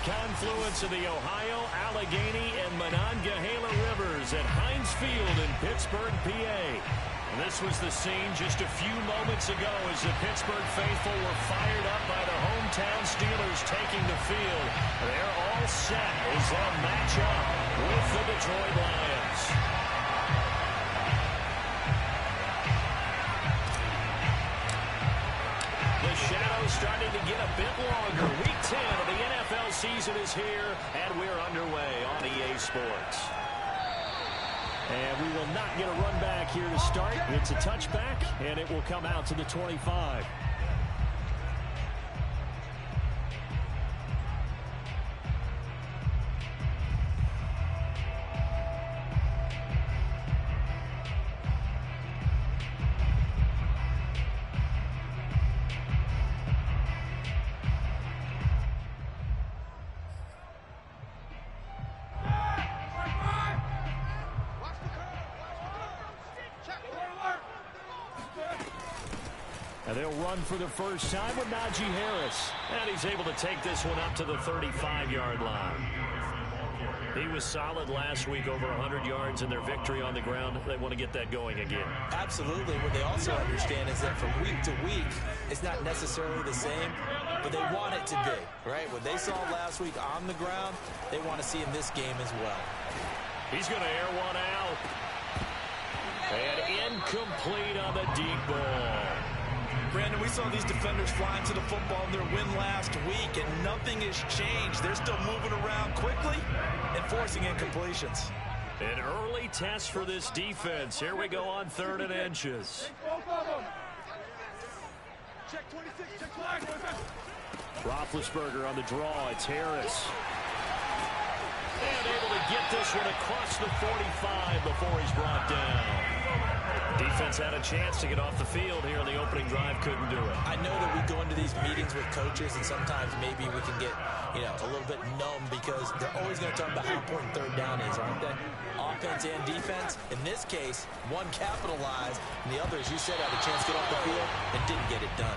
confluence of the Ohio, Allegheny, and Monongahela rivers at Heinz Field in Pittsburgh, PA. And this was the scene just a few moments ago as the Pittsburgh faithful were fired up by the hometown Steelers taking the field. They're all set as they'll match up with the Detroit Lions. The shadow's starting to get a bit longer. Week 10 of the NFL season is here, and we're underway on EA Sports. And we will not get a run back here to start. It's a touchback, and it will come out to the 25. And they'll run for the first time with Najee Harris. And he's able to take this one up to the 35-yard line. He was solid last week, over 100 yards in their victory on the ground. They want to get that going again. Absolutely. What they also understand is that from week to week, it's not necessarily the same, but they want it to be, right? What they saw last week on the ground, they want to see in this game as well. He's going to air one out. And incomplete on the deep ball. Brandon, we saw these defenders flying to the football in their win last week, and nothing has changed. They're still moving around quickly and forcing incompletions. An early test for this defense. Here we go on 3rd and inches. Check 26, check flag. Roethlisberger on the draw. It's Harris. And able to get this one across the 45 before he's brought down. Defense had a chance to get off the field here in the opening drive, couldn't do it. I know that we go into these meetings with coaches, and sometimes maybe we can get, a little bit numb because they're always going to talk about how important 3rd down is, aren't they? Offense and defense. In this case, one capitalized, and the other, as you said, had a chance to get off the field and didn't get it done.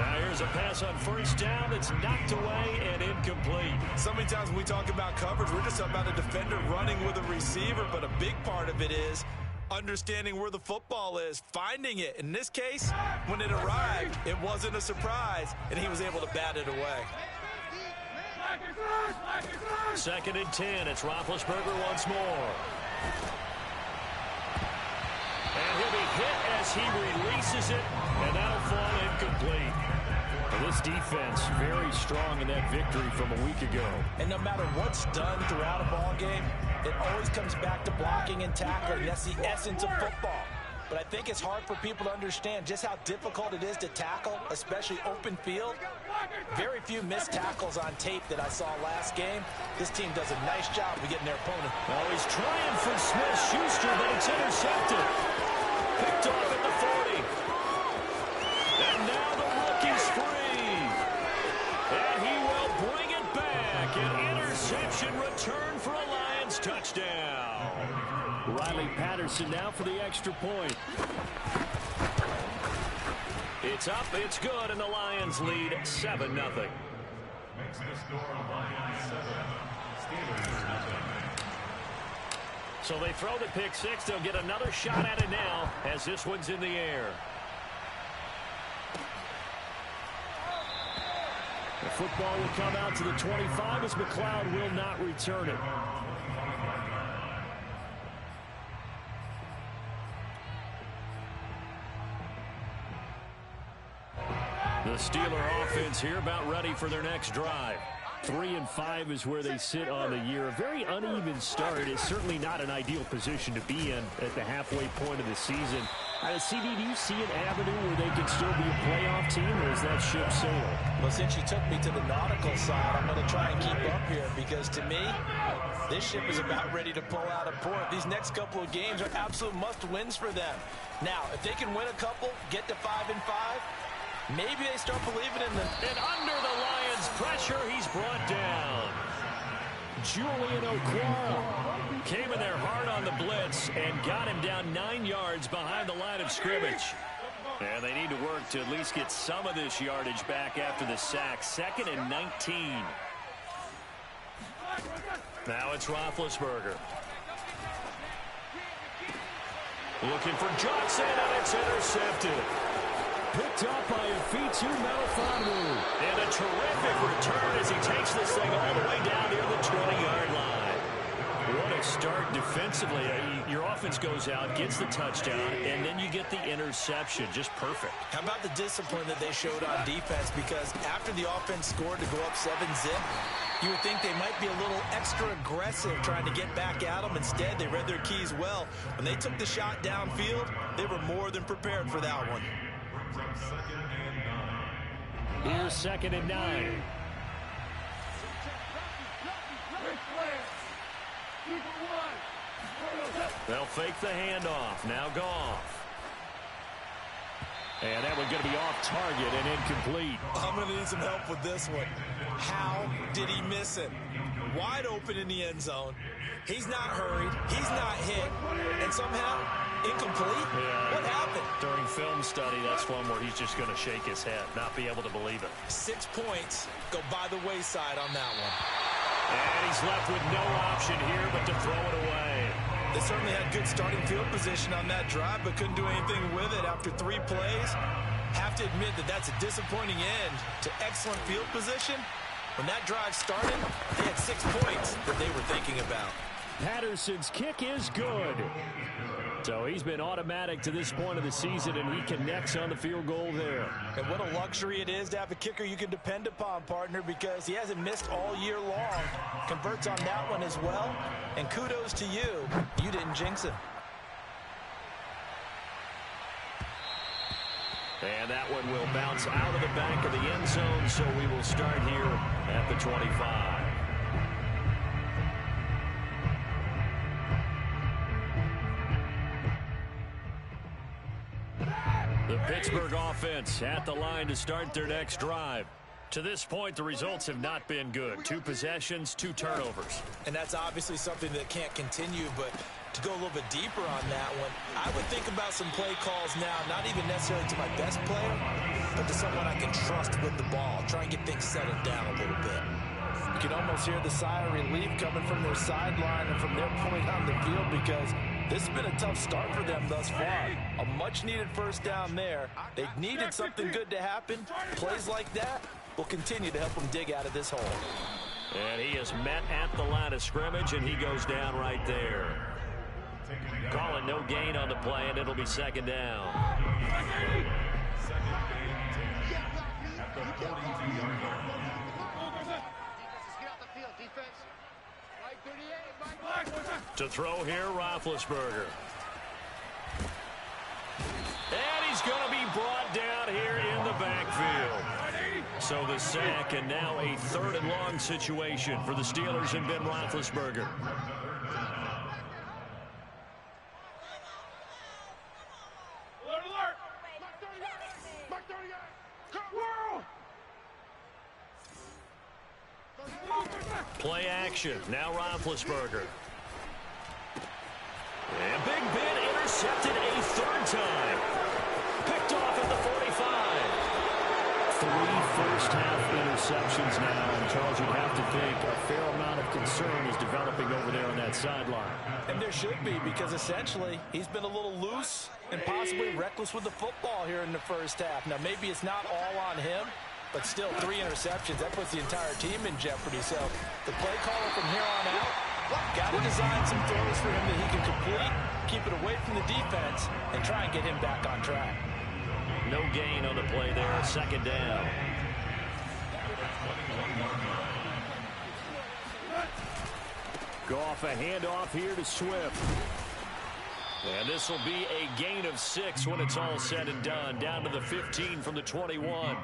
Now here's a pass on 1st down that's knocked away and incomplete. So many times when we talk about coverage, we're just talking about a defender running with a receiver, but a big part of it is understanding where the football is, finding it. In this case, when it arrived, it wasn't a surprise, and he was able to bat it away. 2nd and 10. It's Roethlisberger once more. And he'll be hit as he releases it, and that'll fall incomplete. Well, this defense very strong in that victory from a week ago. And no matter what's done throughout a ball game, it always comes back to blocking and tackling. That's the essence of football. But I think it's hard for people to understand just how difficult it is to tackle, especially open field. Very few missed tackles on tape that I saw last game. This team does a nice job of getting their opponent. Well, he's trying for Smith-Schuster, but it's intercepted. Picked off at the 40. And now the rookie's free. And he will bring it back. An interception return for a Lions touchdown. Riley Patterson now for the extra point. It's up, it's good, and the Lions lead 7-0. So they throw the pick six. They'll get another shot at it now as this one's in the air. The football will come out to the 25 as McLeod will not return it. The Steeler offense here about ready for their next drive. 3-5 is where they sit on the year. A very uneven start. It's certainly not an ideal position to be in at the halfway point of the season. CD, do you see an avenue where they can still be a playoff team, or is that ship sailed? Well, since you took me to the nautical side, I'm going to try and keep up here because, to me, this ship is about ready to pull out a port. These next couple of games are absolute must-wins for them. Now, if they can win a couple, get to 5-5, maybe they start believing in them. And under the Lions' pressure, he's brought down. Julian Okwara came in there hard on the blitz and got him down 9 yards behind the line of scrimmage. And they need to work to at least get some of this yardage back after the sack. 2nd and 19. Now it's Roethlisberger. Looking for Johnson, and it's intercepted. Picked up by a Fitu Melifonwu. And a terrific return as he takes this thing all the way down near the 20-yard line. What a start defensively. Your offense goes out, gets the touchdown, and then you get the interception. Just perfect. How about the discipline that they showed on defense? Because after the offense scored to go up 7-zip, you would think they might be a little extra aggressive trying to get back at them. Instead, they read their keys well. When they took the shot downfield, they were more than prepared for that one. Here's 2nd and 9. They'll fake the handoff. Now Goff. And that one's going to be off target and incomplete. I'm going to need some help with this one. How did he miss him? Wide open in the end zone. He's not hurried. He's not hit. And somehow, incomplete? Yeah. What happened? During film study, that's one where he's just going to shake his head, not be able to believe it. 6 points go by the wayside on that one. And he's left with no option here but to throw it away. They certainly had good starting field position on that drive, but couldn't do anything with it after 3 plays. Have to admit that that's a disappointing end to excellent field position. When that drive started, they had 6 points that they were thinking about. Patterson's kick is good. So he's been automatic to this point of the season, and he connects on the field goal there. And what a luxury it is to have a kicker you can depend upon, partner, because he hasn't missed all year long. Converts on that one as well. And kudos to you. You didn't jinx him. And that one will bounce out of the back of the end zone, so we will start here at the 25. The Pittsburgh offense at the line to start their next drive. To this point, the results have not been good. 2 possessions, 2 turnovers. And that's obviously something that can't continue, but to go a little bit deeper on that one, I would think about some play calls now, not even necessarily to my best player, but to someone I can trust with the ball. Try and get things settled down a little bit. You can almost hear the sigh of relief coming from their sideline and from their point on the field, because this has been a tough start for them thus far. A much-needed first down there. They've needed something good to happen. Plays like that will continue to help them dig out of this hole. And he is met at the line of scrimmage, and he goes down right there. Call it no gain on the play, and it'll be 2nd down. To throw here, Roethlisberger. And he's going to be brought down here in the backfield. So the sack, and now a 3rd and long situation for the Steelers and Ben Roethlisberger. Play action. Now Roethlisberger. And Big Ben intercepted a 3rd time. Picked off at the 45. 3 first-half interceptions now. And Charles, you'd have to think a fair amount of concern is developing over there on that sideline. And there should be, because essentially he's been a little loose and possibly reckless with the football here in the first half. Now, maybe it's not all on him, but still 3 interceptions. That puts the entire team in jeopardy. So the play caller from here on out, got to design some throws for him that he can complete, keep it away from the defense, and try and get him back on track. No gain on the play there. 2nd down. Goff, a handoff here to Swift. And this will be a gain of 6 when it's all said and done. Down to the 15 from the 21.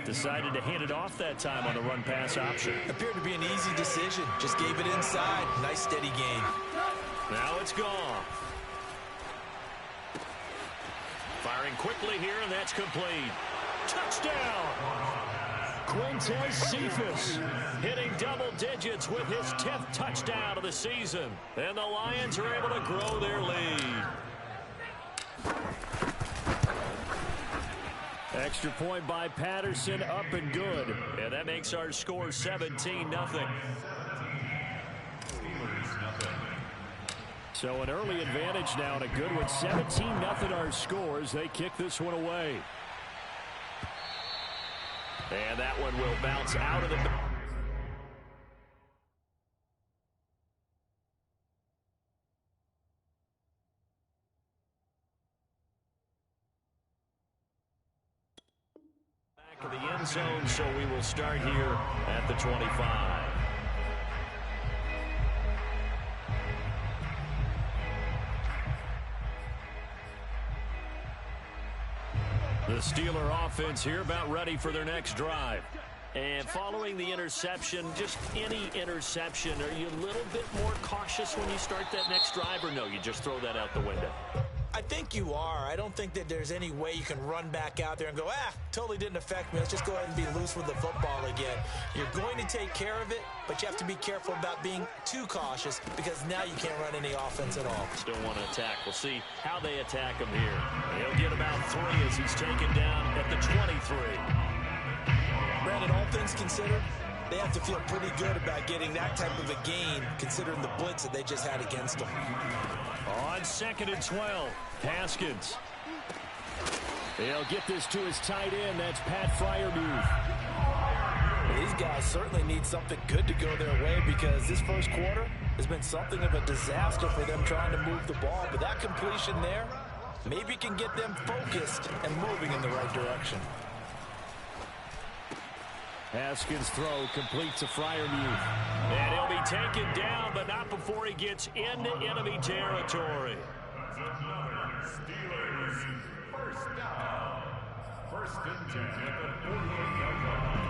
Decided to hand it off that time on the run-pass option. Appeared to be an easy decision. Just gave it inside. Nice steady gain. Now it's gone. Firing quickly here, and that's complete. Touchdown! Quintez Cephas hitting double digits with his 10th touchdown of the season. And the Lions are able to grow their lead. Extra point by Patterson, up and good. And that makes our score 17-0. So an early advantage now and a good one. 17-0 our scores. They kick this one away. And that one will bounce out of the... back of the end zone, so we will start here at the 25. The Steeler offense here about ready for their next drive. And following the interception, just any interception, are you a little bit more cautious when you start that next drive, or no, you just throw that out the window? I think you are. I don't think that there's any way you can run back out there and go, totally didn't affect me. Let's just go ahead and be loose with the football again. You're going to take care of it, but you have to be careful about being too cautious because now you can't run any offense at all. Still want to attack. We'll see how they attack him here. He'll get about 3 as he's taken down at the 23. Brandon, all things considered, they have to feel pretty good about getting that type of a gain considering the blitz that they just had against them. On 2nd and 12, Haskins. He'll get this to his tight end. That's Pat Freiermuth. These guys certainly need something good to go their way because this first quarter has been something of a disaster for them trying to move the ball. But that completion there maybe can get them focused and moving in the right direction. Haskins' throw complete to Freiermuth. And he'll be taken down, but not before he gets into enemy territory. Steelers, first down. 1st and 10 at the 48-yard line.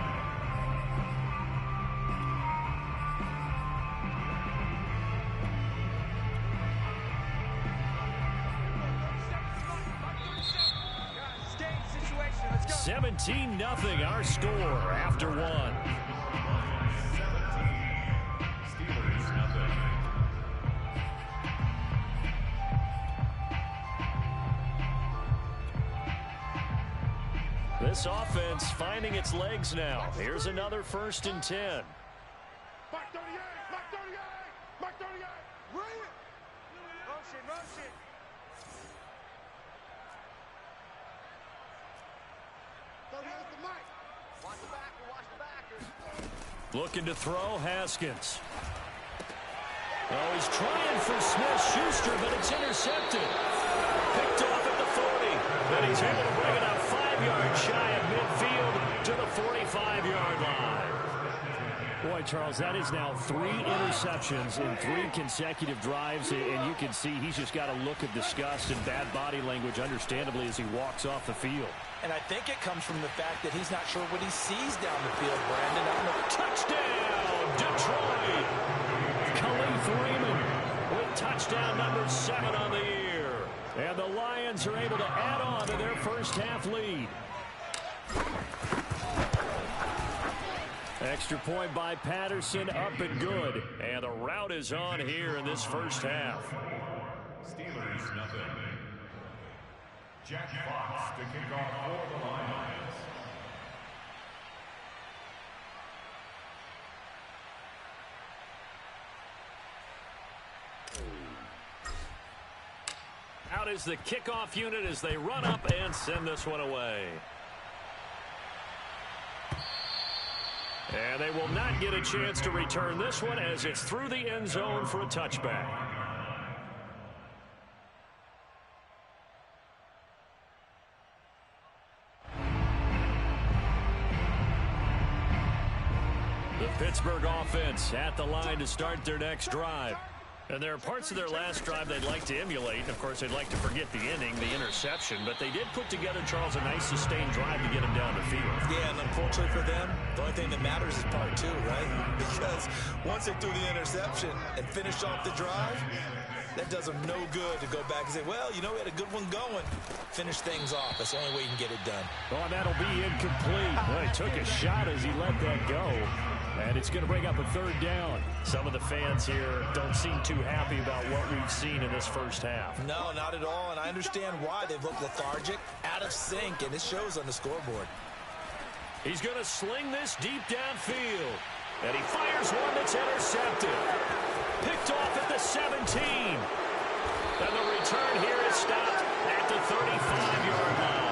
Let's go. 17-0 our score after 1. 17. Steelers, nothing. This offense finding its legs now. Here's another 1st and 10. Mark 38, Mark 38, Mark 38. Bring it. Motion. Looking to throw, Haskins. Oh, he's trying for Smith-Schuster, but it's intercepted. Picked off at the 40. Then he's able to bring it up 5 yards shy of midfield to the 45-yard line. Boy, Charles, that is now 3 interceptions in 3 consecutive drives, and you can see he's just got a look of disgust and bad body language, understandably, as he walks off the field. And I think it comes from the fact that he's not sure what he sees down the field, Brandon. Touchdown, Detroit! Khalif Raymond with touchdown number 7 on the year. And the Lions are able to add on to their first half lead. Extra point by Patterson, up and good. And the route is on here in this first half. Steelers, nothing. Jack Fox to kick off for the Lions. Out is the kickoff unit as they run up and send this one away. And they will not get a chance to return this one as it's through the end zone for a touchback. The Pittsburgh offense at the line to start their next drive. And there are parts of their last drive they'd like to emulate. Of course, they'd like to forget the ending, the interception. But they did put together, Charles, a nice sustained drive to get him down the field. Yeah, and unfortunately for them, the only thing that matters is part 2, right? Because once they threw the interception and finished off the drive, that does them no good to go back and say, well, you know, we had a good one going. Finish things off. That's the only way you can get it done. Oh, and that'll be incomplete. Well, he took a shot as he let that go. And it's going to bring up a 3rd down. Some of the fans here don't seem too happy about what we've seen in this first half. No, not at all. And I understand why. They've looked lethargic, out of sync, and it shows on the scoreboard. He's going to sling this deep downfield. And he fires one that's intercepted. Picked off at the 17. And the return here is stopped at the 35-yard line.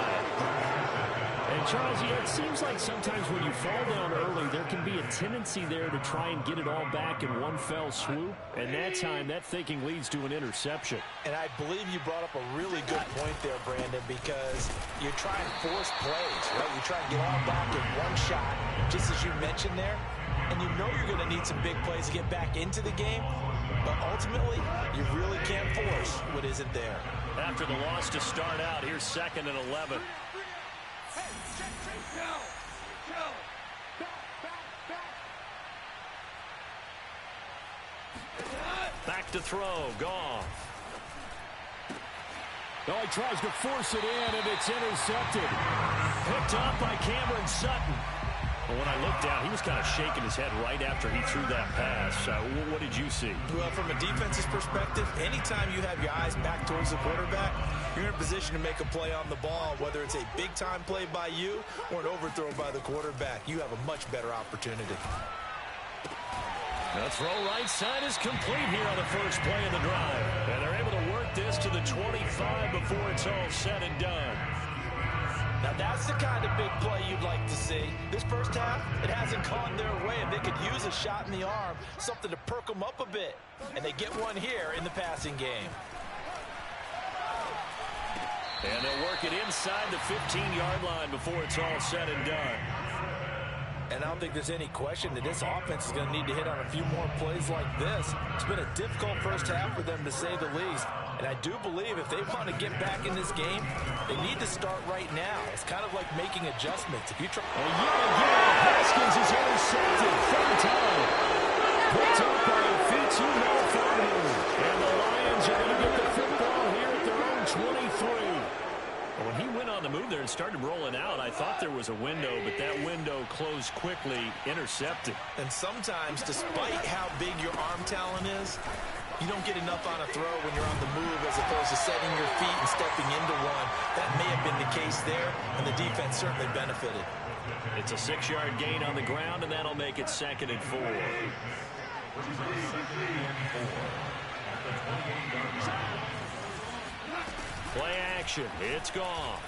And Charles, it seems like sometimes when you fall down early, there can be a tendency there to try and get it all back in one fell swoop. And that time, that thinking leads to an interception. And I believe you brought up a really good point there, Brandon, because you're trying to force plays, right? You try and get all back in one shot, just as you mentioned there. And you know you're going to need some big plays to get back into the game. But ultimately, you really can't force what isn't there. After the loss to start out, here's 2nd and 11. Back to throw, Goff. Oh, he tries to force it in, and it's intercepted. Picked up by Cameron Sutton. Well, when I looked down, he was kind of shaking his head right after he threw that pass. What did you see? Well, from a defense's perspective, anytime you have your eyes back towards the quarterback, you're in a position to make a play on the ball, whether it's a big-time play by you or an overthrow by the quarterback. You have a much better opportunity. The throw right side is complete here on the first play of the drive. And they're able to work this to the 25 before it's all said and done. Now that's the kind of big play you'd like to see. This first half, it hasn't gone their way, and they could use a shot in the arm, something to perk them up a bit. And they get one here in the passing game. And they'll work it inside the 15-yard line before it's all said and done. And I don't think there's any question that this offense is going to need to hit on a few more plays like this. It's been a difficult first half for them, to say the least. And I do believe if they want to get back in this game, they need to start right now. It's kind of like making adjustments. If you try... And yet again, Haskins is intercepted. Third time. Picked up by a Fitu Malfanu. And the Lions are going to get the football here at their own 23. When he went on the move there and started rolling out, I thought there was a window, but that window closed quickly, intercepted. And sometimes, despite how big your arm talent is, you don't get enough on a throw when you're on the move as opposed to setting your feet and stepping into one. That may have been the case there, and the defense certainly benefited. It's a 6-yard gain on the ground, and that'll make it 2nd and 4. Play action. It's gone.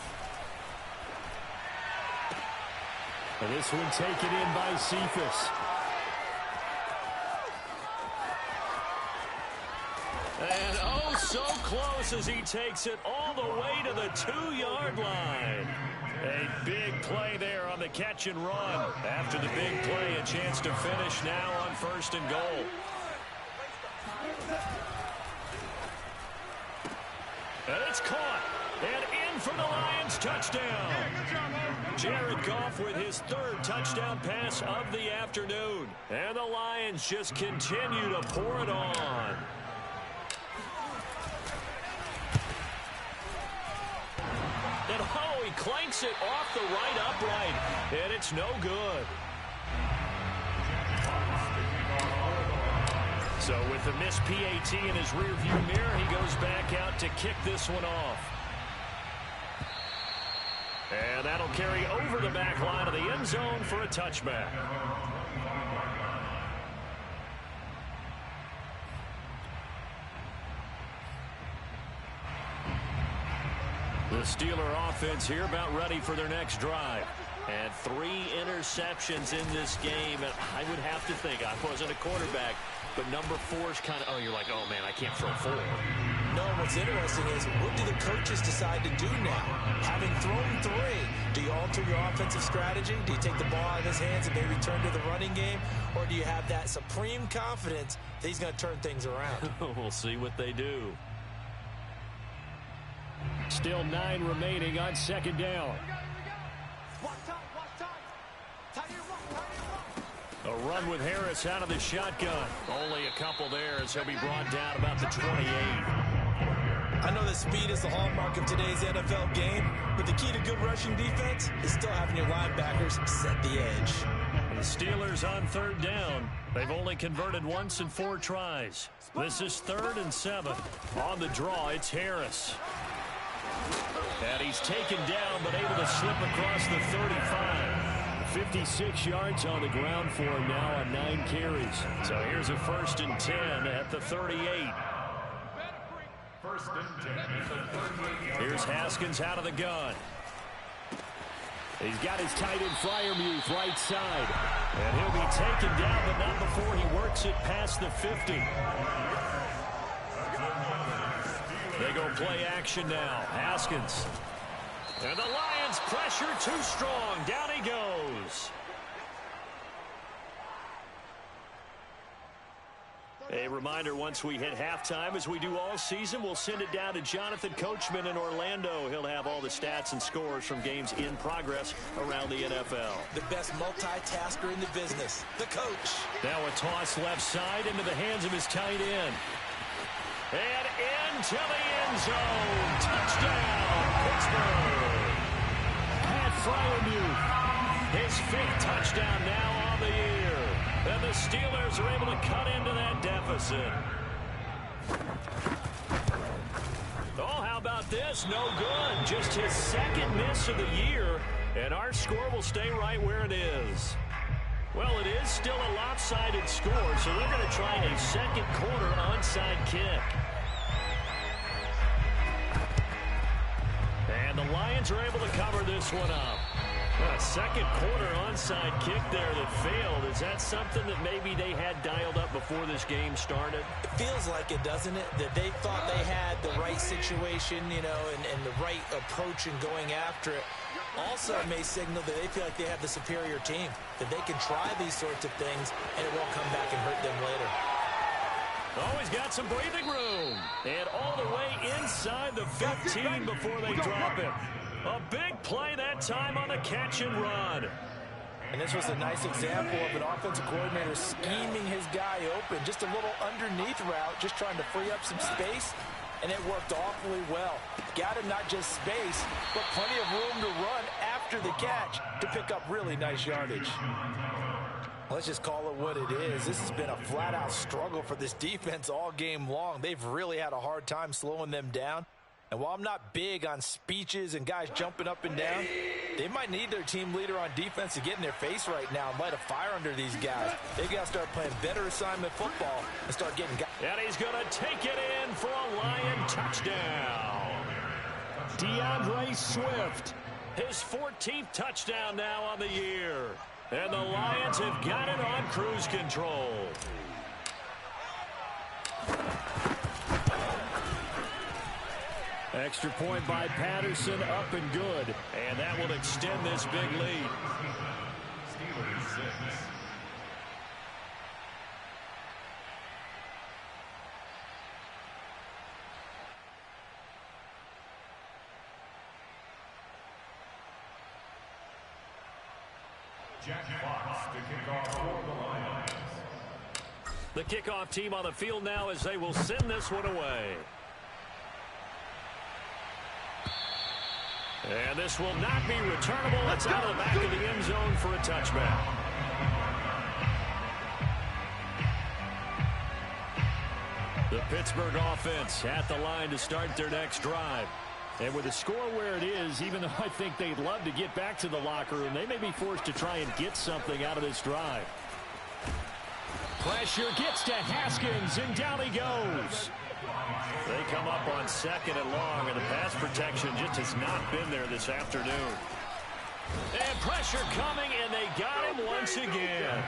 And this one taken in by Cephas. And oh, so close as he takes it all the way to the 2-yard line. A big play there on the catch and run. After the big play, a chance to finish now on 1st and goal. And it's caught. And in for the Lions touchdown. Jared Goff with his 3rd touchdown pass of the afternoon. And the Lions just continue to pour it on. And oh, he clanks it off the right upright. And it's no good. So with the missed PAT in his rearview mirror, he goes back out to kick this one off. And that'll carry over the back line of the end zone for a touchback. The Steeler offense here about ready for their next drive. And 3 interceptions in this game. And I would have to think, I wasn't a quarterback, but number 4 is kind of, oh, you're like, oh, man, I can't throw 4. No, what's interesting is, what do the coaches decide to do now? Having thrown 3, do you alter your offensive strategy? Do you take the ball out of his hands and maybe turn to the running game? Or do you have that supreme confidence that he's going to turn things around? We'll see what they do. Still 9 remaining on 2nd down. A run with Harris out of the shotgun. Only a couple there as he'll be brought down about the 28. I know that speed is the hallmark of today's NFL game, but the key to good rushing defense is still having your linebackers set the edge. The Steelers on 3rd down. They've only converted once in 4 tries. This is 3rd and 7. On the draw, it's Harris. And he's taken down, but able to slip across the 35. 56 yards on the ground for him now on 9 carries. So here's a 1st and 10 at the 38. Here's Haskins out of the gun. He's got his tight end Freiermuth right side. And he'll be taken down, but not before he works it past the 50. They go play action now. Haskins. And the Lions pressure too strong. Down he goes. A reminder, once we hit halftime, as we do all season, we'll send it down to Jonathan Coachman in Orlando. He'll have all the stats and scores from games in progress around the NFL. The best multitasker in the business, the coach. Now a toss left side into the hands of his tight end. And into the end zone. Touchdown, Pittsburgh. Pat Freiermuth, his 5th touchdown now on the year. And the Steelers are able to cut into that deficit. Oh, how about this? No good. Just his 2nd miss of the year. And our score will stay right where it is. Well, it is still a lopsided score, so they're going to try a 2nd quarter onside kick. And the Lions are able to cover this one up. A 2nd quarter onside kick there that failed. Is that something that maybe they had dialed up before this game started? It feels like it, doesn't it? That they thought they had the right situation, you know, and the right approach in going after it. Also, it may signal that they feel like they have the superior team, that they can try these sorts of things, and it won't come back and hurt them later. Oh, he's got some breathing room. And all the way inside the 15 before they drop it. A big play that time on the catch and run. And this was a nice example of an offensive coordinator scheming his guy open. Just a little underneath route, just trying to free up some space, and it worked awfully well. Got him not just space, but plenty of room to run after the catch to pick up really nice yardage. Let's just call it what it is. This has been a flat-out struggle for this defense all game long. They've really had a hard time slowing them down. And while I'm not big on speeches and guys jumping up and down, they might need their team leader on defense to get in their face right now and light a fire under these guys. They've got to start playing better assignment football and start getting guys. And he's going to take it in for a Lion touchdown. DeAndre Swift, his 14th touchdown now on the year. And the Lions have got it on cruise control. Extra point by Patterson, up and good. And that will extend this big lead. Steelers 6. Jack Fox to kick off for the Lions. The kickoff team on the field now as they will send this one away. And this will not be returnable. It's out of the back of the end zone for a touchback. The Pittsburgh offense at the line to start their next drive. And with the score where it is, even though I think they'd love to get back to the locker room, they may be forced to try and get something out of this drive. Pressure gets to Haskins, and down he goes. They come up on 2nd and long, and the pass protection just has not been there this afternoon. And pressure coming, and they got him once again.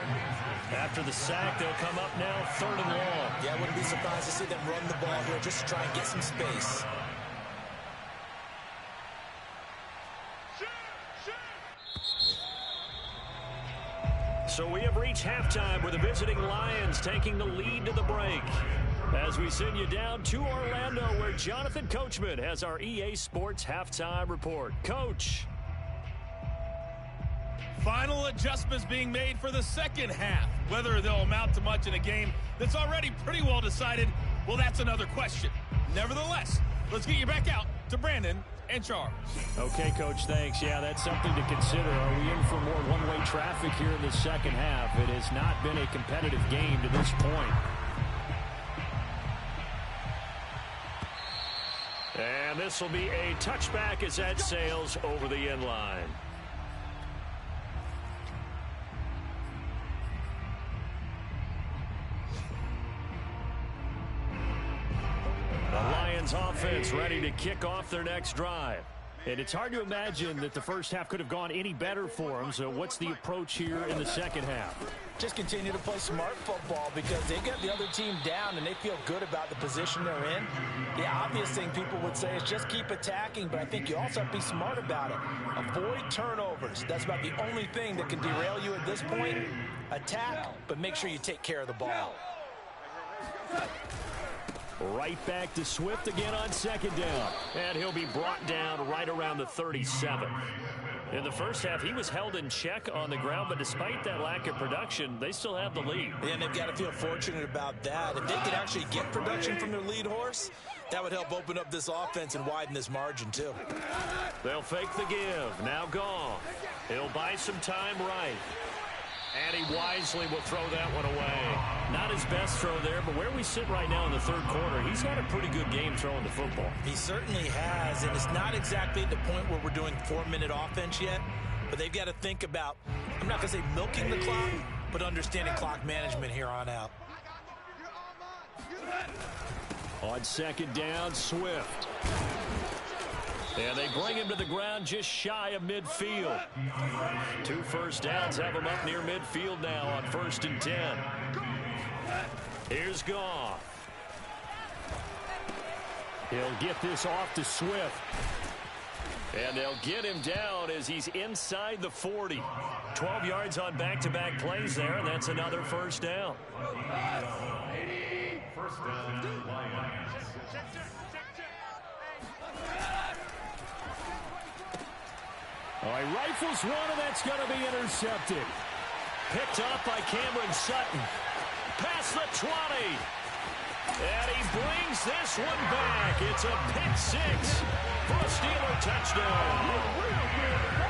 After the sack, they'll come up now 3rd and long. Yeah, I wouldn't be surprised to see them run the ball here just to try and get some space. So we have reached halftime with the visiting Lions taking the lead to the break. As we send you down to Orlando, where Jonathan Coachman has our EA Sports halftime report. Coach. Final adjustments being made for the second half. Whether they'll amount to much in a game that's already pretty well decided, well, that's another question. Nevertheless, let's get you back out to Brandon and Charles. Okay, Coach, thanks. Yeah, that's something to consider. Are we in for more one-way traffic here in the second half? It has not been a competitive game to this point. And this will be a touchback as that sails over the end line. The Lions Lions offense ready to kick off their next drive. And it's hard to imagine that the first half could have gone any better for them. So what's the approach here in the second half? Just continue to play smart football because they got the other team down and they feel good about the position they're in. The obvious thing people would say is just keep attacking, but I think you also have to be smart about it. Avoid turnovers. That's about the only thing that can derail you at this point. Attack, but make sure you take care of the ball. Right back to Swift again on second down. And he'll be brought down right around the 37. In the first half, he was held in check on the ground, but despite that lack of production, they still have the lead. And they've got to feel fortunate about that. If they could actually get production from their lead horse, that would help open up this offense and widen this margin, too. They'll fake the give. Now gone. He'll buy some time right. And he wisely will throw that one away. Not his best throw there, but where we sit right now in the third quarter, he's had a pretty good game throwing the football. He certainly has, and it's not exactly at the point where we're doing 4-minute offense yet, but they've got to think about, I'm not going to say milking the clock, but understanding clock management here on out. On second down, Swift. And they bring him to the ground just shy of midfield. 2 first downs have him up near midfield now on 1st and 10. Here's Goff. He'll get this off to Swift. And they'll get him down as he's inside the 40. 12 yards on back-to-back plays there, and that's another first down. First down, Lions. Oh, he rifles one, and that's going to be intercepted. Picked up by Cameron Sutton. Past the 20. And he brings this one back. It's a pick 6 for a Steeler touchdown.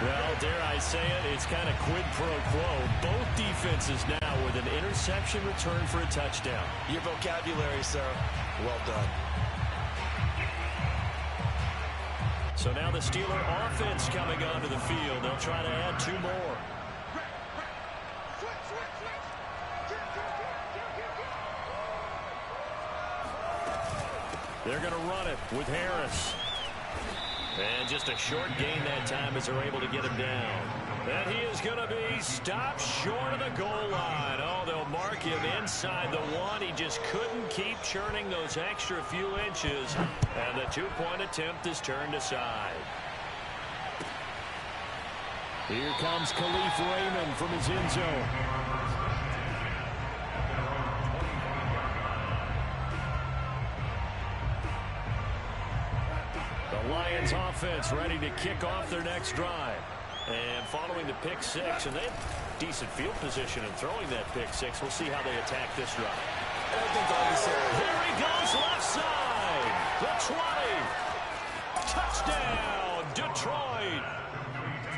Well, dare I say it, it's kind of quid pro quo. Both defenses now with an interception return for a touchdown. Your vocabulary, sir. Well done. So now the Steeler offense coming onto the field. They'll try to add 2 more. They're going to run it with Harris. And just a short gain that time as they're able to get him down. And he is going to be stopped short of the goal line. Oh, they'll mark him inside the 1. He just couldn't keep churning those extra few inches. And the 2-point attempt is turned aside. Here comes Khalif Raymond from his end zone. The Lions offense ready to kick off their next drive. And following the pick 6, and they have decent field position in throwing that pick 6. We'll see how they attack this drive. Here he goes left side. The 20. Touchdown, Detroit.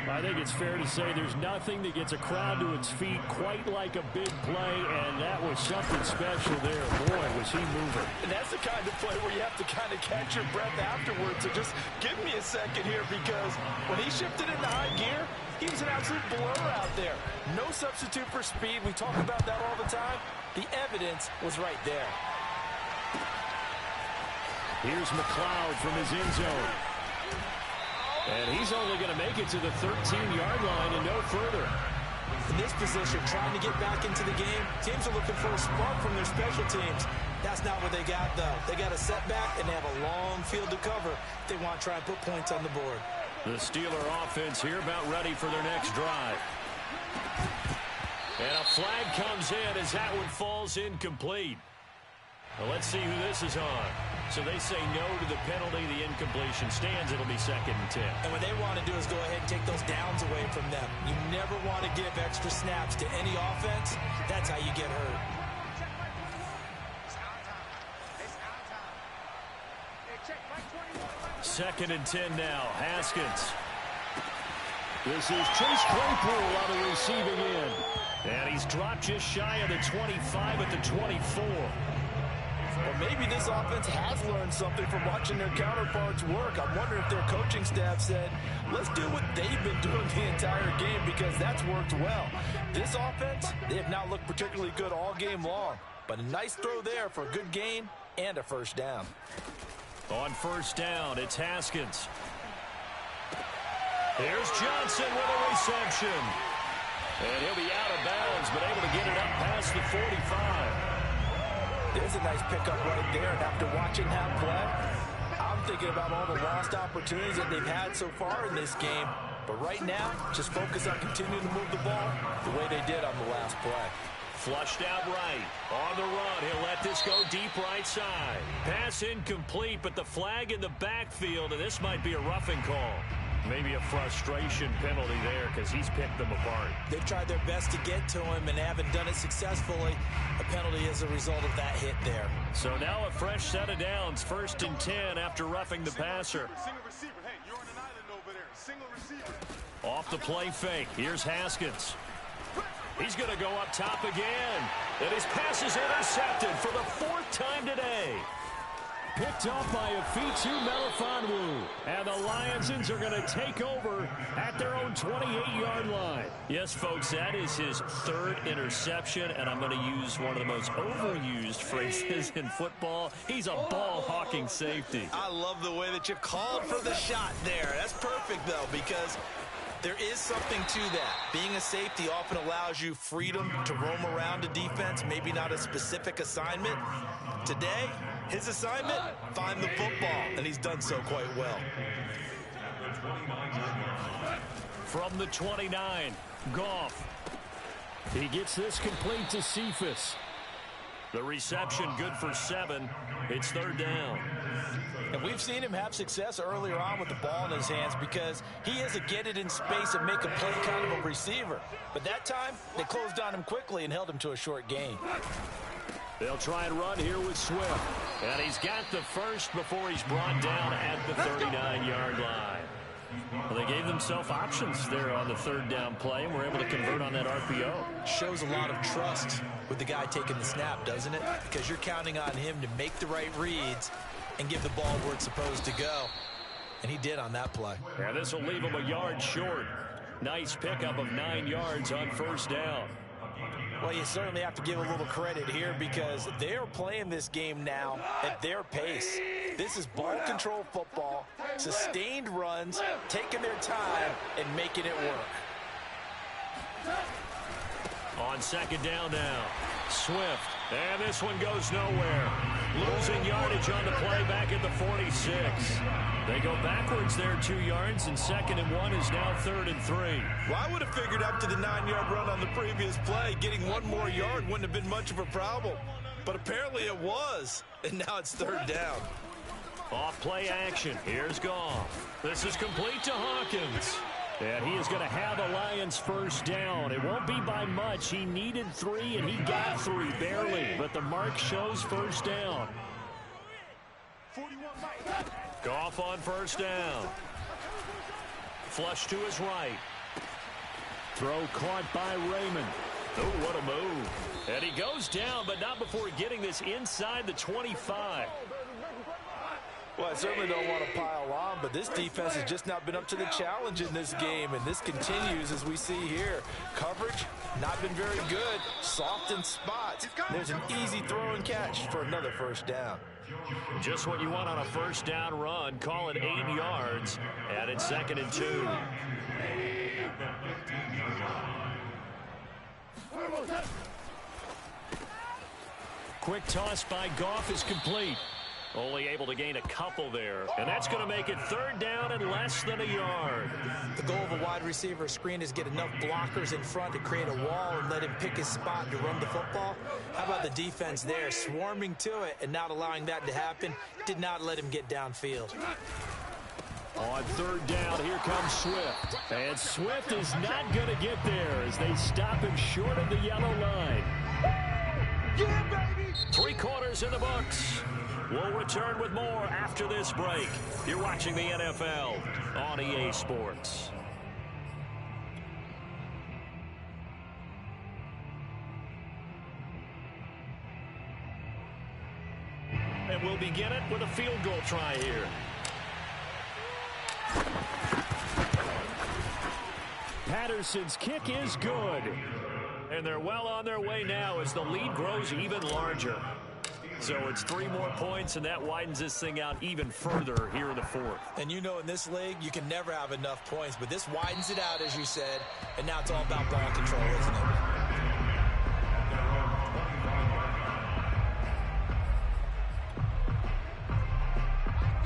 I think it's fair to say there's nothing that gets a crowd to its feet quite like a big play, and that was something special there. Boy, was he moving. And that's the kind of play where you have to kind of catch your breath afterwards. So just give me a second here, because when he shifted into high gear, he was an absolute blur out there. No substitute for speed. We talk about that all the time. The evidence was right there. Here's McLeod from his end zone. And he's only going to make it to the 13-yard line and no further. In this position, trying to get back into the game, teams are looking for a spark from their special teams. That's not what they got, though. They got a setback, and they have a long field to cover if they want to try and put points on the board. The Steeler offense here about ready for their next drive. And a flag comes in as that one falls incomplete. Well, let's see who this is on. So they say no to the penalty. The incompletion stands. It'll be 2nd and 10. And what they want to do is go ahead and take those downs away from them. You never want to give extra snaps to any offense. That's how you get hurt. Second and 10 now. Haskins. This is Chase Claypool on the receiving end. And he's dropped just shy of the 25 at the 24. Well, maybe this offense has learned something from watching their counterparts work. I wonder if their coaching staff said, let's do what they've been doing the entire game, because that's worked well. This offense, they have not looked particularly good all game long. But a nice throw there for a good gain and a first down. On first down, it's Haskins. Here's Johnson with a reception. And he'll be out of bounds, but able to get it up past the 45. There's a nice pickup right there. And after watching that play, I'm thinking about all the lost opportunities that they've had so far in this game. But right now, just focus on continuing to move the ball the way they did on the last play. Flushed out right. On the run, he'll let this go deep right side. Pass incomplete, but the flag in the backfield, and this might be a roughing call. Maybe a frustration penalty there because he's picked them apart. They've tried their best to get to him and haven't done it successfully. A penalty as a result of that hit there. So now a fresh set of downs. 1st and 10 after roughing the passer. Single receiver. Hey, you're on an island over there. Single receiver. Off the play fake. Here's Haskins. He's going to go up top again. And his pass is intercepted for the 4th time today. Picked off by Afitu Melifonwu. And the Lionsons are going to take over at their own 28-yard line. Yes, folks, that is his 3rd interception, and I'm going to use one of the most overused phrases in football. He's a ball-hawking safety. I love the way that you called for the shot there. That's perfect, though, because there is something to that. Being a safety often allows you freedom to roam around a defense, maybe not a specific assignment. Today, his assignment, find the football, and he's done so quite well. From the 29, Goff. He gets this complete to Cephas. The reception good for 7. It's 3rd down. And we've seen him have success earlier on with the ball in his hands because he is a get it in space and make a play kind of a receiver. But that time, they closed on him quickly and held him to a short gain. They'll try and run here with Swift. And he's got the first before he's brought down at the 39-yard line. Well, they gave themselves options there on the 3rd down play, and were able to convert on that RPO. Shows a lot of trust with the guy taking the snap, doesn't it? Because you're counting on him to make the right reads and give the ball where it's supposed to go. And he did on that play. Yeah, this will leave him a yard short. Nice pickup of 9 yards on 1st down. Well, you certainly have to give a little credit here because they are playing this game now at their pace. This is ball control football, sustained runs, taking their time, and making it work. On 2nd down now, Swift. And this one goes nowhere. Losing yardage on the play back at the 46. They go backwards there 2 yards, and 2nd and 1 is now 3rd and 3. Well, I would have figured after the 9-yard run on the previous play, getting 1 more yard wouldn't have been much of a problem. But apparently it was, and now it's 3rd down. Off play action. Here's Goff. This is complete to Hawkins. And he is going to have the Lions 1st down. It won't be by much. He needed 3, and he got 3, barely. But the mark shows 1st down. Goff on 1st down. Flush to his right. Throw caught by Raymond. Oh, what a move. And he goes down, but not before getting this inside the 25. Well, I certainly don't want to pile on, but this defense has just not been up to the challenge in this game, and this continues as we see here. Coverage, not been very good. Soft in spots. There's an easy throw and catch for another 1st down. Just what you want on a 1st down run. Call it 8 yards, and it's 2nd and 2. Quick toss by Goff is complete. Only able to gain a couple there. And that's going to make it 3rd down and less than a yard. The goal of a wide receiver screen is get enough blockers in front to create a wall and let him pick his spot to run the football. How about the defense there, swarming to it and not allowing that to happen? Did not let him get downfield. On 3rd down, here comes Swift. And Swift is not going to get there as they stop him short of the yellow line. Yeah, baby! 3 quarters in the books. We'll return with more after this break. You're watching the NFL on EA Sports. And we'll begin it with a field goal try here. Patterson's kick is good. And they're well on their way now as the lead grows even larger. So it's 3 more points, and that widens this thing out even further here in the 4th. And you know in this league, you can never have enough points, but this widens it out, as you said, and now it's all about ball control, isn't it?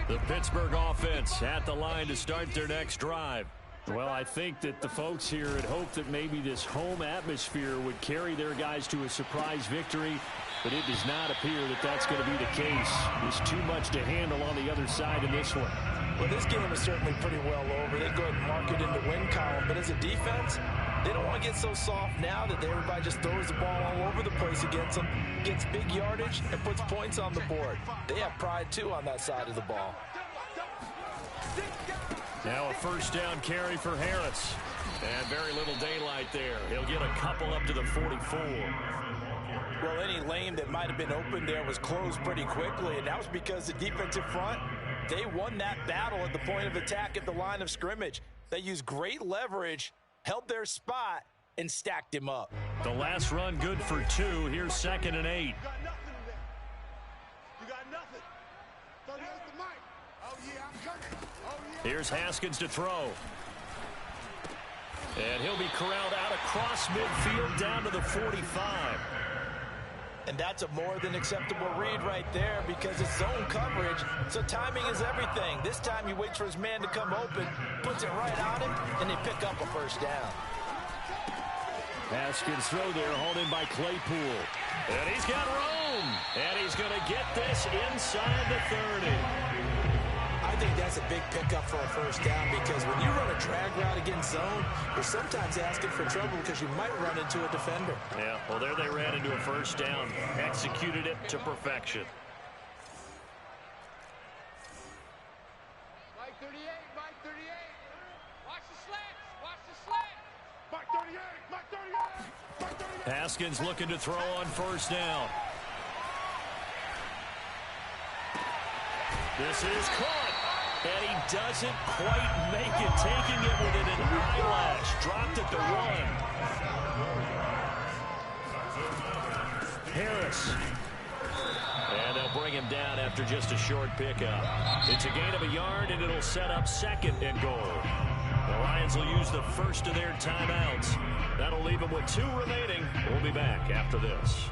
The Pittsburgh offense at the line to start their next drive. Well, I think that the folks here had hoped that maybe this home atmosphere would carry their guys to a surprise victory, but it does not appear that that's going to be the case. There's too much to handle on the other side in this one. Well, this game is certainly pretty well over. They go ahead and mark it in the win column, but as a defense, they don't want to get so soft now that everybody just throws the ball all over the place against them, gets big yardage, and puts points on the board. They have pride, too, on that side of the ball. Now a first down carry for Harris. And very little daylight there. He'll get a couple up to the 44. Well, any lane that might have been open there was closed pretty quickly, and that was because the defensive front, they won that battle at the point of attack at the line of scrimmage. They used great leverage, held their spot, and stacked him up. The last run good for 2. Here's 2nd and 8. You got nothing. So there's the mic. Oh, yeah, I'm coming. Oh, yeah. Here's Haskins to throw. And he'll be corralled out across midfield down to the 45. And that's a more than acceptable read right there because it's zone coverage, so timing is everything. This time he waits for his man to come open, puts it right on him, and they pick up a first down. Haskins throw there, hauled in by Claypool. And he's got room. And he's going to get this inside the 30. I think that's a big pickup for a first down because when you run a drag route against zone, you're sometimes asking for trouble because you might run into a defender. Yeah, well, there they ran into a first down. Executed it to perfection. Mike 38, Mike 38. Watch the slats, watch the slats. Mike 38, Mike 38, Mike 38. Haskins looking to throw on first down. This is caught. And he doesn't quite make it, taking it within an eyelash. Dropped at the 1. Harris. And they'll bring him down after just a short pickup. It's a gain of a yard, and it'll set up 2nd and goal. The Lions will use the first of their timeouts. That'll leave them with 2 remaining. We'll be back after this.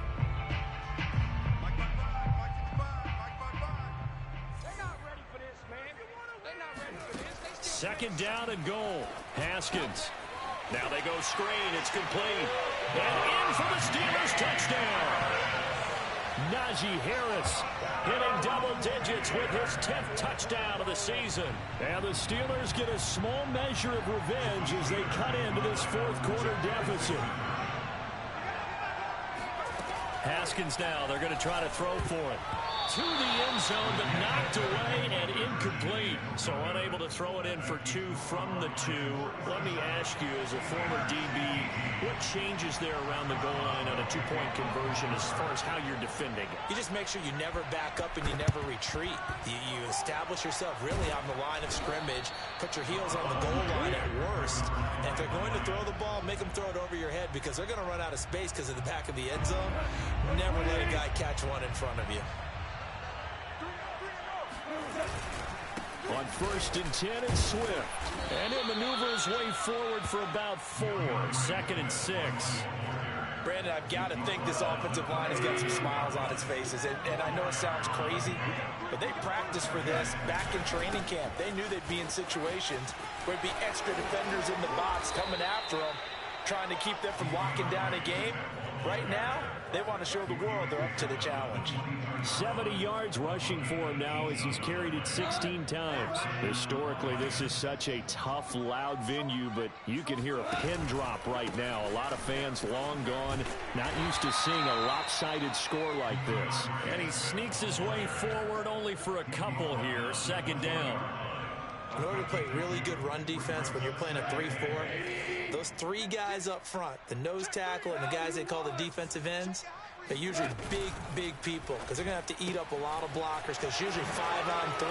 Second down and goal. Haskins. Now they go screen. It's complete. And in for the Steelers touchdown. Najee Harris hitting double digits with his 10th touchdown of the season. And the Steelers get a small measure of revenge as they cut into this 4th quarter deficit. Haskins now. They're going to try to throw for it. To the end zone, but knocked away and incomplete. So unable to throw it in for 2 from the 2. Let me ask you, as a former DB, what changes there around the goal line on a 2-point conversion as far as how you're defending? You just make sure you never back up and you never retreat. You establish yourself really on the line of scrimmage, put your heels on the goal line at worst, and if they're going to throw the ball, make them throw it over your head because they're going to run out of space because of the back of the end zone. Never let a guy catch one in front of you. On 1st and 10, it's Swift. And he'll maneuver his way forward for about 4. 2nd and 6. Brandon, I've got to think this offensive line has got some smiles on its faces. And I know it sounds crazy, but they practiced for this back in training camp. They knew they'd be in situations where there'd be extra defenders in the box coming after them, trying to keep them from locking down a game. Right now, they want to show the world they're up to the challenge. 70 yards rushing for him now as he's carried it 16 times. Historically, this is such a tough, loud venue, but you can hear a pin drop right now. A lot of fans long gone, not used to seeing a lopsided score like this. And he sneaks his way forward only for a couple here. 2nd down. In order to play really good run defense when you're playing a 3-4, those 3 guys up front, the nose tackle and the guys they call the defensive ends, they're usually big people because they're going to have to eat up a lot of blockers because usually 5 on 3.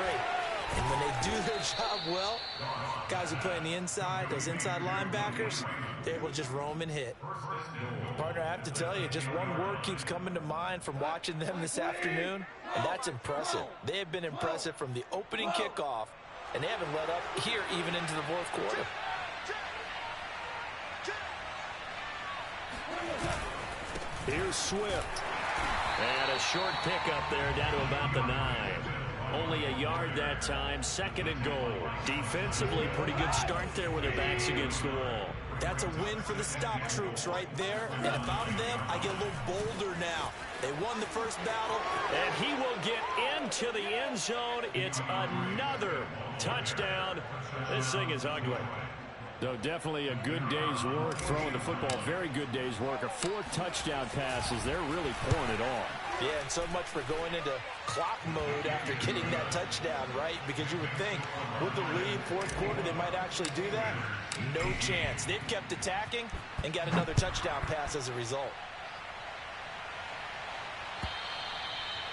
And when they do their job well, guys who play on the inside, those inside linebackers, they're able to just roam and hit. Partner, I have to tell you, just one word keeps coming to mind from watching them this afternoon, and that's impressive. They have been impressive from the opening kickoff, and they haven't let up here even into the fourth quarter. Here's Swift. And a short pickup there down to about the 9. Only a yard that time, 2nd and goal. Defensively, pretty good start there with their backs against the wall. That's a win for the stop troops right there. And if I'm them, I get a little bolder now. They won the first battle. And he will get into the end zone. It's another touchdown. This thing is ugly. So definitely a good day's work throwing the football. Very good day's work. A 4th touchdown passes. They're really pouring it on. Yeah, and so much for going into clock mode after getting that touchdown, right? Because you would think with the lead, fourth quarter, they might actually do that. No chance. They've kept attacking and got another touchdown pass as a result.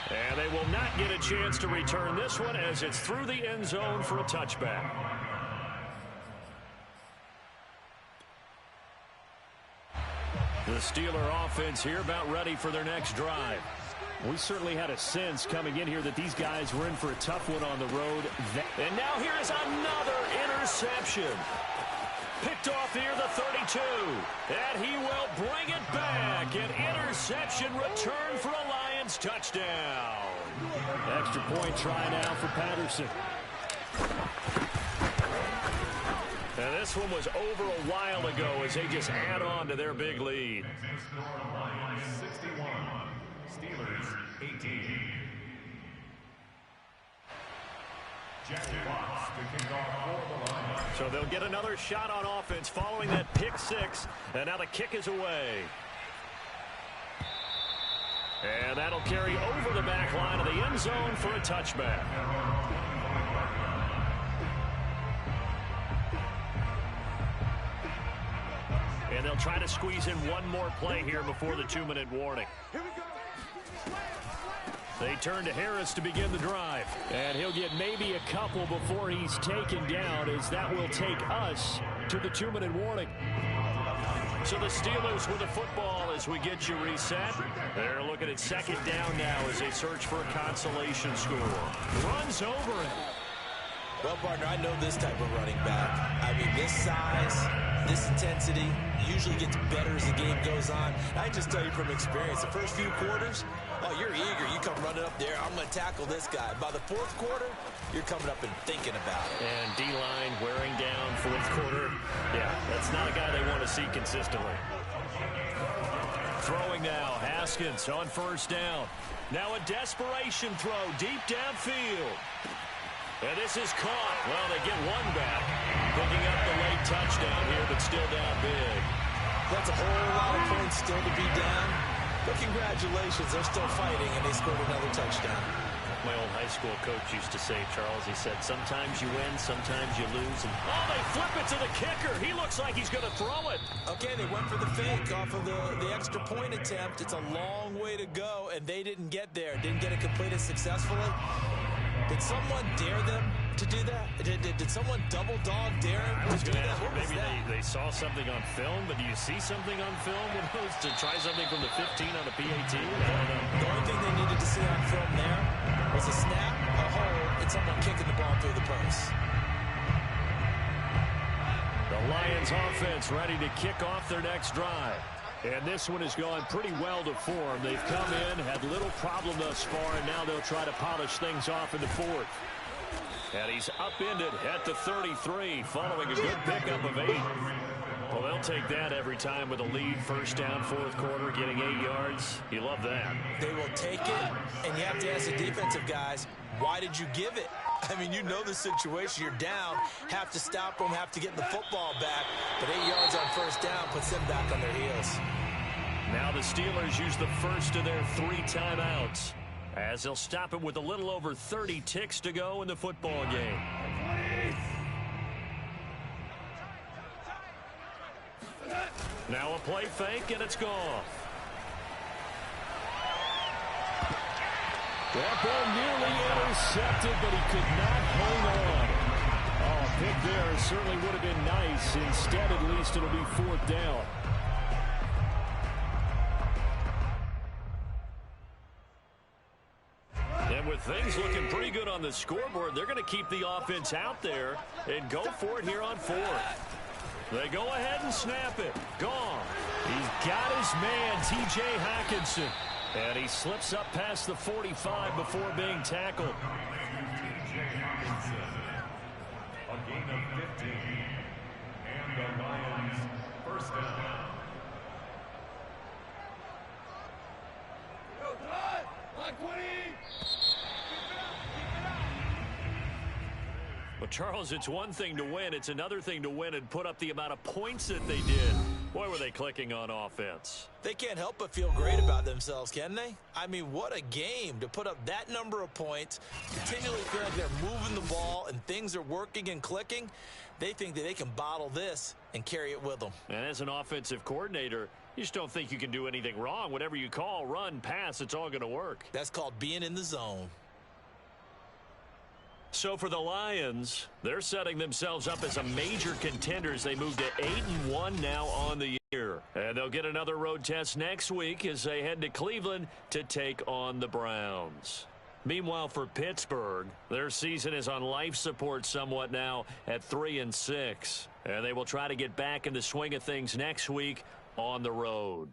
And they will not get a chance to return this one as it's through the end zone for a touchback. The Steeler offense here about ready for their next drive. We certainly had a sense coming in here that these guys were in for a tough one on the road. And now here is another interception. Picked off near the 32. And he will bring it back. An interception return for a Lions touchdown. Extra point try now for Patterson. And this one was over a while ago as they just add on to their big lead. Steelers 18. So they'll get another shot on offense following that pick 6. And now the kick is away. And that'll carry over the back line of the end zone for a touchback. And they'll try to squeeze in one more play here before the 2-minute warning. They turn to Harris to begin the drive. And he'll get maybe a couple before he's taken down, as that will take us to the 2-minute warning. So the Steelers with the football as we get you reset. They're looking at 2nd down now as they search for a consolation score. Runs over it. Well, partner, I know this type of running back. I mean, this size, this intensity usually gets better as the game goes on. I just tell you from experience, the first few quarters, oh, you're eager. You come running up there. I'm going to tackle this guy. By the fourth quarter, you're coming up and thinking about it. And D-line wearing down fourth quarter. Yeah, that's not a guy they want to see consistently. Throwing now, Haskins on 1st down. Now a desperation throw deep downfield. And this is caught. Well, they get one back. Picking up the late touchdown here, but still down big. That's a whole lot of points still to be down. But congratulations, they're still fighting, and they scored another touchdown. My old high school coach used to say, Charles, he said, sometimes you win, sometimes you lose. And oh, they flip it to the kicker. He looks like he's going to throw it. Okay, they went for the fake off of the extra point attempt. It's a long way to go, and they didn't get there. Didn't get it completed successfully. Did someone dare them to do that? Did someone double dog dare him to do that? What was maybe that? they saw something on film, but do you see something on film to try something from the 15 on the PAT? I don't know. The only thing they needed to see on film there was a snap, a hold, and someone kicking the ball through the post. The Lions offense ready to kick off their next drive. And this one has gone pretty well to form. They've come in, had little problem thus far, and now they'll try to polish things off in the 4th. And he's upended at the 33, following a good pickup of 8. Well, they'll take that every time with a lead, 1st down, 4th quarter, getting 8 yards. You love that. They will take it, and you have to ask the defensive guys, why did you give it? I mean, you know the situation. You're down, have to stop them, have to get the football back. But 8 yards on 1st down puts them back on their heels. Now the Steelers use the first of their 3 timeouts, as they'll stop it with a little over 30 ticks to go in the football game. Now a play fake, and it's gone. That ball nearly intercepted, but he could not hang on. Oh, a pick there certainly would have been nice. Instead, at least, it'll be 4th down. And with things looking pretty good on the scoreboard, they're going to keep the offense out there and go for it here on 4th. They go ahead and snap it. Gone. He's got his man, T.J. Hockenson. And he slips up past the 45 before being tackled. A gain of 15. And the Lions first down. Well, Charles, it's one thing to win. It's another thing to win and put up the amount of points that they did. Boy, were they clicking on offense. They can't help but feel great about themselves, can they? I mean, what a game to put up that number of points, continually feel like they're moving the ball and things are working and clicking. They think that they can bottle this and carry it with them. And as an offensive coordinator, you just don't think you can do anything wrong. Whatever you call, run, pass, it's all going to work. That's called being in the zone. So for the Lions, they're setting themselves up as a major contender as they move to 8-1 now on the year. And they'll get another road test next week as they head to Cleveland to take on the Browns. Meanwhile, for Pittsburgh, their season is on life support somewhat now at 3-6. And they will try to get back in the swing of things next week on the road.